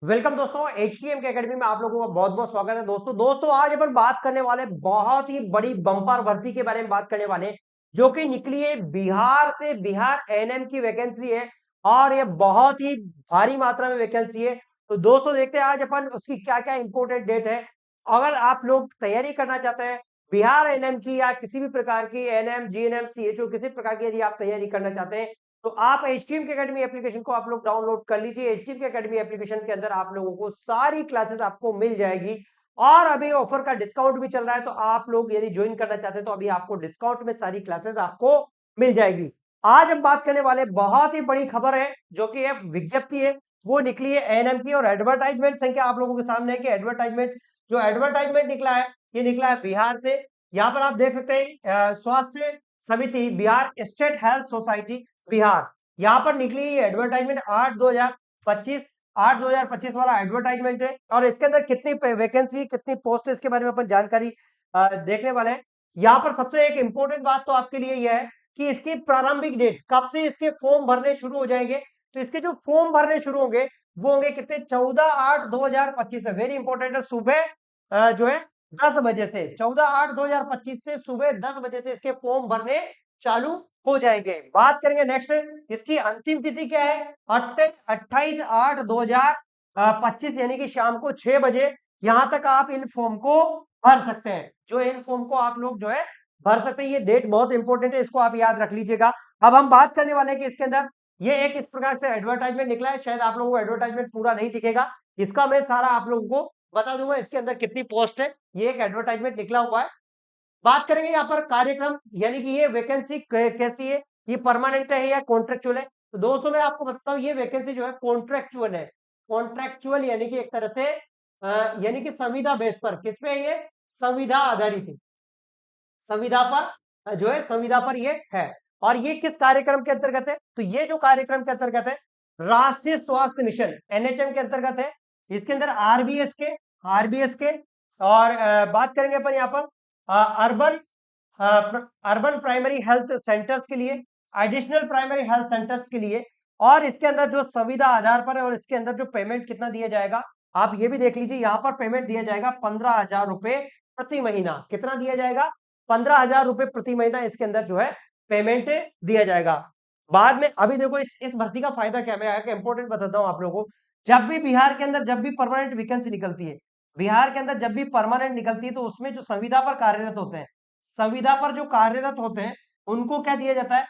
Welcome दोस्तों, HTM के academy में आप लोगों का बहुत बहुत स्वागत है। दोस्तों आज अपन बात करने वाले बहुत ही बड़ी बम्पर भर्ती के बारे में बात करने वाले हैं, जो कि निकली है बिहार से। बिहार एएनएम की वैकेंसी है और ये बहुत ही भारी मात्रा में वैकेंसी है। तो दोस्तों देखते हैं आज अपन उसकी क्या क्या इंपॉर्टेंट डेट है। अगर आप लोग तैयारी करना चाहते हैं बिहार एएनएम की या किसी भी प्रकार की एएनएम जीएनएम सीएचओ किसी प्रकार की यदि आप तैयारी करना चाहते हैं तो आप एचटीएम के एकेडमी एप्लीकेशन को आप लोग डाउनलोड कर लीजिए। एचटीएम के एकेडमी एप्लीकेशन के अंदर आप लोगों को सारी क्लासेस आपको मिल जाएगी और अभी ऑफर का डिस्काउंट भी चल रहा है। तो आप लोग यदि ज्वाइन करना चाहते हैं तो अभी आपको डिस्काउंट में सारी क्लासेस आपको मिल जाएगी। आज हम बात करने वाले बहुत ही बड़ी खबर है, जो कि एक विज्ञप्ति है वो निकली है एएनएम की और एडवर्टाइजमेंट संख्या आप लोगों के सामने है कि एडवर्टाइजमेंट निकला है, ये निकला है बिहार से। यहाँ पर आप देख सकते हैं स्वास्थ्य समिति Bihar state health society Bihar, यहाँ पर निकली एडवर्टाइजमेंट 8/2025 वाला एडवर्टाइजमेंट है। और इसके अंदर कितनी वैकेंसी कितनी पोस्ट है इसके बारे में अपन जानकारी देखने वाले हैं। यहाँ पर सबसे एक इंपॉर्टेंट बात तो आपके लिए यह है कि इसकी प्रारंभिक डेट कब से इसके फॉर्म भरने शुरू हो जाएंगे। तो इसके जो फॉर्म भरने शुरू होंगे वो होंगे कितने 14/8/2025 है। वेरी इंपॉर्टेंट है। सुबह जो है 10 बजे से 14/8/2025 से सुबह 10 बजे से इसके फॉर्म भरने चालू हो जाएंगे। बात करेंगे नेक्स्ट, इसकी अंतिम तिथि क्या है 28/8/2025 यानी कि शाम को 6 बजे यहां तक आप इन फॉर्म को भर सकते हैं। जो इन फॉर्म को आप लोग जो है भर सकते हैं। ये डेट बहुत इंपॉर्टेंट है, इसको आप याद रख लीजिएगा। अब हम बात करने वाले हैं कि इसके अंदर ये एक इस प्रकार से एडवर्टाइजमेंट निकला है। शायद आप लोगों को एडवर्टाइजमेंट पूरा नहीं दिखेगा, इसका मैं सारा आप लोगों को बता दूंगा इसके अंदर कितनी पोस्ट है। ये एक एडवर्टाइजमेंट निकला हुआ है। बात करेंगे यहाँ पर कार्यक्रम, यानी कि ये वैकेंसी कैसी है, ये परमानेंट है या कॉन्ट्रेक्चुअल है। तो दोस्तों मैं आपको बताता हूँ ये वैकेंसी जो है कॉन्ट्रेक्चुअल है। कॉन्ट्रेक्चुअल यानी कि एक तरह से यानी कि संविदा बेस पर, किस पे है ये, संविदा आधारित है। संविदा पर जो है संविदा पर ये है। और ये किस कार्यक्रम के अंतर्गत है, तो ये जो कार्यक्रम के अंतर्गत है राष्ट्रीय स्वास्थ्य मिशन एनएचएम के अंतर्गत है। इसके अंदर आरबीएस के और बात करेंगे अपन यहाँ पर urban urban primary health centres के लिए, एडिशनल प्राइमरी हेल्थ सेंटर्स के लिए। और इसके अंदर जो संविदा आधार पर है और इसके अंदर जो पेमेंट कितना दिया जाएगा आप ये भी देख लीजिए। यहाँ पर पेमेंट दिया जाएगा 15,000 रुपए प्रति महीना। कितना दिया जाएगा 15,000 रुपए प्रति महीना इसके अंदर जो है पेमेंट दिया जाएगा। बाद में अभी देखो इस भर्ती का फायदा क्या, मैं आगे इंपॉर्टेंट बताता हूँ आप लोगों को। जब भी बिहार के अंदर जब भी परमानेंट वैकेंसी निकलती है, बिहार के अंदर जब भी परमानेंट निकलती है तो उसमें जो संविदा पर कार्यरत होते हैं, संविदा पर जो कार्यरत होते हैं उनको क्या दिया जाता है,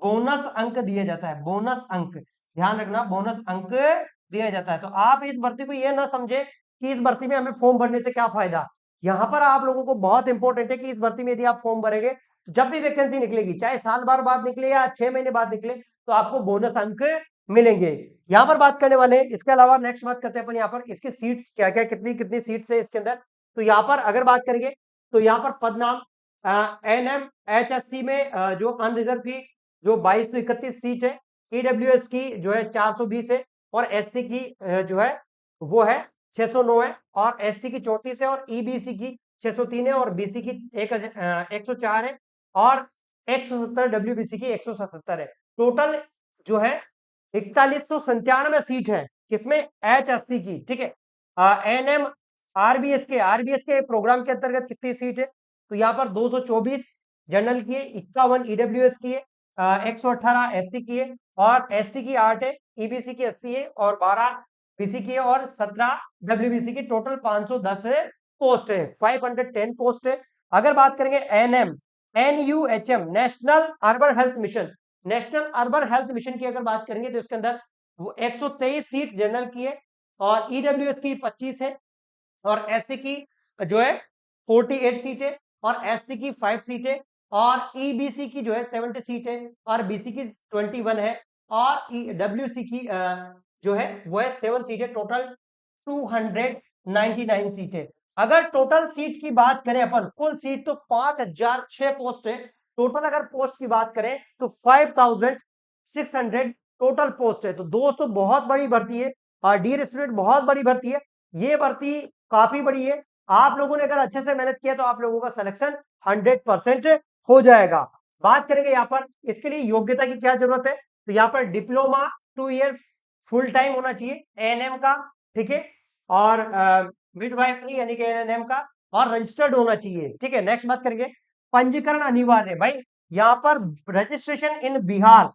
बोनस अंक दिया जाता है। बोनस अंक, ध्यान रखना, बोनस अंक दिया जाता है। तो आप इस भर्ती को ये ना समझे कि इस भर्ती में हमें फॉर्म भरने से क्या फायदा। यहाँ पर आप लोगों को बहुत इंपॉर्टेंट है कि इस भर्ती में यदि आप फॉर्म भरेंगे तो जब भी वैकेंसी निकलेगी, चाहे साल भर बाद निकले या 6 महीने बाद निकले, तो आपको बोनस अंक मिलेंगे। यहाँ पर बात करने वाले हैं। इसके अलावा नेक्स्ट बात करते हैं अपन यहाँ पर इसके सीट्स क्या क्या, कितनी कितनी सीट्स है इसके अंदर। तो यहाँ पर अगर बात करेंगे तो यहाँ पर पद नाम एनएमएचएससी में जो अनरिजर्व की जो 2231 सीट है, ईडब्ल्यूएस की जो है 420 है और एससी की जो है वो है 609 है और एसटी की 34 है और ईबीसी की 603 है और बीसी की 104 है और 170 डब्ल्यूबीसी की 177 है। टोटल जो है 4197 सीट है किसमें, एचएससी की। ठीक है, एनएम आरबीएस के प्रोग्राम के अंतर्गत कितनी सीट है, तो यहाँ पर 224 जनरल की है, 51 ईडब्ल्यूएस की है, 118 एससी की है और एसटी की 8 है, ईबीसी की 80 है और 12 बीसी की है और 17 डब्ल्यूबीसी की। टोटल 510 पोस्ट है, 510 पोस्ट है। अगर बात करेंगे NM NUHM national urban health mission, national urban health mission की अगर बात करेंगे तो इसके अंदर वो 123 सीट जनरल की है और ईडब्ल्यूएस की 25 है और एससी की जो है 48 सीट है और एसटी की 5 सीट है और ईबीसी की जो है 70 सीट है और बीसी की 21 है और डब्ल्यूसी की जो है वो है 7 सीट है। टोटल 299 सीट है। अगर टोटल सीट की बात करें अपन, कुल सीट तो 5006 पोस्ट है। टोटल अगर पोस्ट की बात करें तो 5600 टोटल पोस्ट है। तो दोस्तों बहुत बड़ी भर्ती है और डियर स्टूडेंट बहुत बड़ी भर्ती है। ये भर्ती काफी बड़ी है। आप लोगों ने अगर अच्छे से मेहनत किया तो आप लोगों का सिलेक्शन 100% हो जाएगा। बात करेंगे यहाँ पर इसके लिए योग्यता की क्या जरूरत है, तो यहाँ पर डिप्लोमा 2 इयर्स फुल टाइम होना चाहिए एएनएम का ठीक है, और मिडवाइफरी यानी कि एएनएम का, और रजिस्टर्ड होना चाहिए, ठीक है। नेक्स्ट बात करेंगे, पंजीकरण अनिवार्य है भाई, यहाँ पर रजिस्ट्रेशन इन बिहार,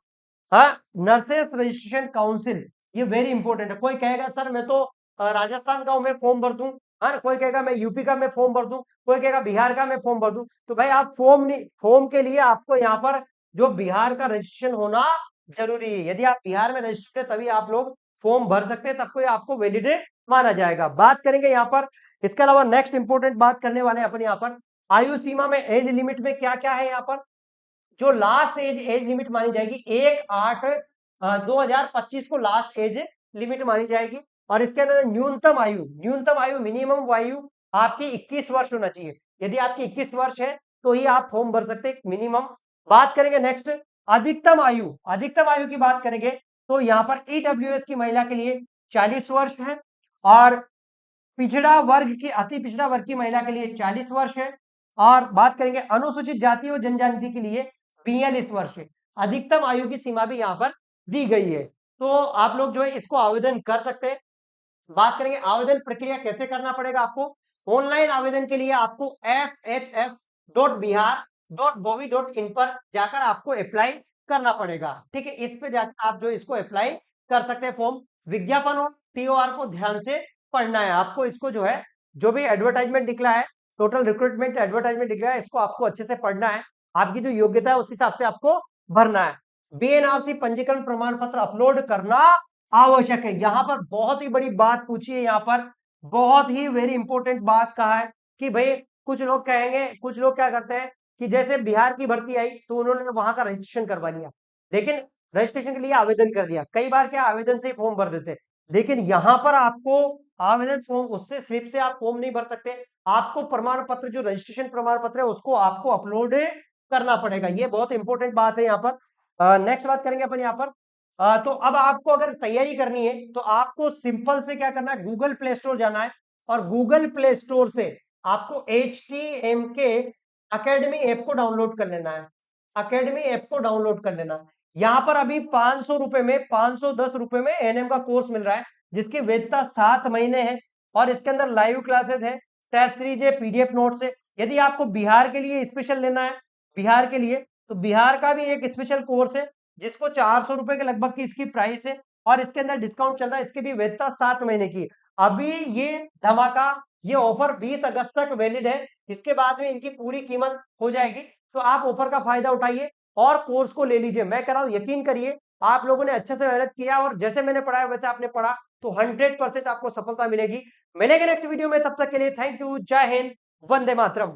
हाँ, नर्सेस रजिस्ट्रेशन काउंसिल, ये वेरी इंपॉर्टेंट है। कोई कहेगा सर मैं तो राजस्थान का हूं, मैं फॉर्म भर दूं, हाँ, कोई कहेगा मैं यूपी का मैं फॉर्म भर दूं, कोई कहेगा बिहार का मैं फॉर्म भर दूं, तो भाई आप फॉर्म नहीं, फॉर्म के लिए आपको यहाँ पर जो बिहार का रजिस्ट्रेशन होना जरूरी है। यदि आप बिहार में रजिस्टर्ड है तभी आप लोग फॉर्म भर सकते हैं, तब कोई आपको वैलिड माना जाएगा। बात करेंगे यहाँ पर, इसके अलावा नेक्स्ट इंपोर्टेंट बात करने वाले हैं अपन यहाँ पर, आयु सीमा में, एज लिमिट में क्या क्या है यहाँ पर। जो लास्ट एज लिमिट मानी जाएगी 1/8/2025 को लास्ट एज लिमिट मानी जाएगी। और इसके अंदर न्यूनतम आयु मिनिमम आयु आपकी 21 वर्ष होना चाहिए। यदि आपकी 21 वर्ष है तो ही आप फॉर्म भर सकते हैं, मिनिमम। बात करेंगे नेक्स्ट, अधिकतम आयु की बात करेंगे तो यहाँ पर ईडब्ल्यूएस की महिला के लिए 40 वर्ष है, और अति पिछड़ा वर्ग की महिला के लिए 40 वर्ष है, और बात करेंगे अनुसूचित जाति और जनजाति के लिए 42 वर्ष है। अधिकतम आयु की सीमा भी यहाँ पर दी गई है, तो आप लोग जो है इसको आवेदन कर सकते हैं। बात करेंगे आवेदन प्रक्रिया कैसे करना पड़ेगा आपको। ऑनलाइन आवेदन के लिए आपको shs.bihar.gov.in पर जाकर आपको अप्लाई करना पड़ेगा, ठीक है। इस पे जाकर आप जो इसको अप्लाई कर सकते हैं फॉर्म। विज्ञापन और टीओआर को ध्यान से पढ़ना है आपको, इसको जो है जो भी एडवर्टाइजमेंट निकला है, टोटल रिक्रूटमेंट एडवर्टाइजमेंट निकला है, इसको आपको अच्छे से पढ़ना है। आपकी जो योग्यता है उस हिसाब से आपको भरना है। बीएनआरसी पंजीकरण प्रमाण पत्र अपलोड करना आवश्यक है। यहां पर बहुत ही बड़ी बात पूछी है, यहाँ पर बहुत ही वेरी इंपॉर्टेंट बात कहा है कि भाई कुछ लोग कहेंगे, कुछ लोग क्या करते हैं कि जैसे बिहार की भर्ती आई तो उन्होंने वहां का रजिस्ट्रेशन करवा लिया, लेकिन रजिस्ट्रेशन के लिए आवेदन कर दिया, कई बार क्या आवेदन से ही फॉर्म भर देते, लेकिन यहाँ पर आपको आवेदन फॉर्म, उससे स्लिप से आप फॉर्म नहीं भर सकते, आपको प्रमाण पत्र, जो रजिस्ट्रेशन प्रमाण पत्र है उसको आपको अपलोड करना पड़ेगा। ये बहुत इंपॉर्टेंट बात है यहाँ पर। नेक्स्ट बात करेंगे अपन यहाँ पर। तो अब आपको अगर तैयारी करनी है तो आपको सिंपल से क्या करना है, गूगल प्ले स्टोर जाना है, और गूगल प्ले स्टोर से आपको HTMK अकेडमी ऐप को डाउनलोड कर लेना है, अकेडमी ऐप को डाउनलोड कर लेना। यहाँ पर अभी 500 रुपए में, 510 रुपए में एनएम का कोर्स मिल रहा है, जिसकी वैधता 7 महीने है, और इसके अंदर लाइव क्लासेस है, टेस्ट सीरीज है, पीडीएफ नोट्स है। यदि आपको बिहार के लिए स्पेशल लेना है, बिहार के लिए, तो बिहार का भी एक स्पेशल कोर्स है जिसको 400 रुपए के लगभग की इसकी प्राइस है, और इसके अंदर डिस्काउंट चल रहा है, इसकी भी वैधता 7 महीने की। अभी ये धमाका, ये ऑफर 20 अगस्त तक वैलिड है, इसके बाद में इनकी पूरी कीमत हो जाएगी, तो आप ऑफर का फायदा उठाइए और कोर्स को ले लीजिए। मैं कह रहा हूं यकीन करिए, आप लोगों ने अच्छे से मेहनत किया और जैसे मैंने पढ़ाया वैसे आपने पढ़ा तो 100% आपको सफलता मिलेगी। मिलेंगे नेक्स्ट वीडियो में, तब तक के लिए थैंक यू, जय हिंद, वंदे मातरम।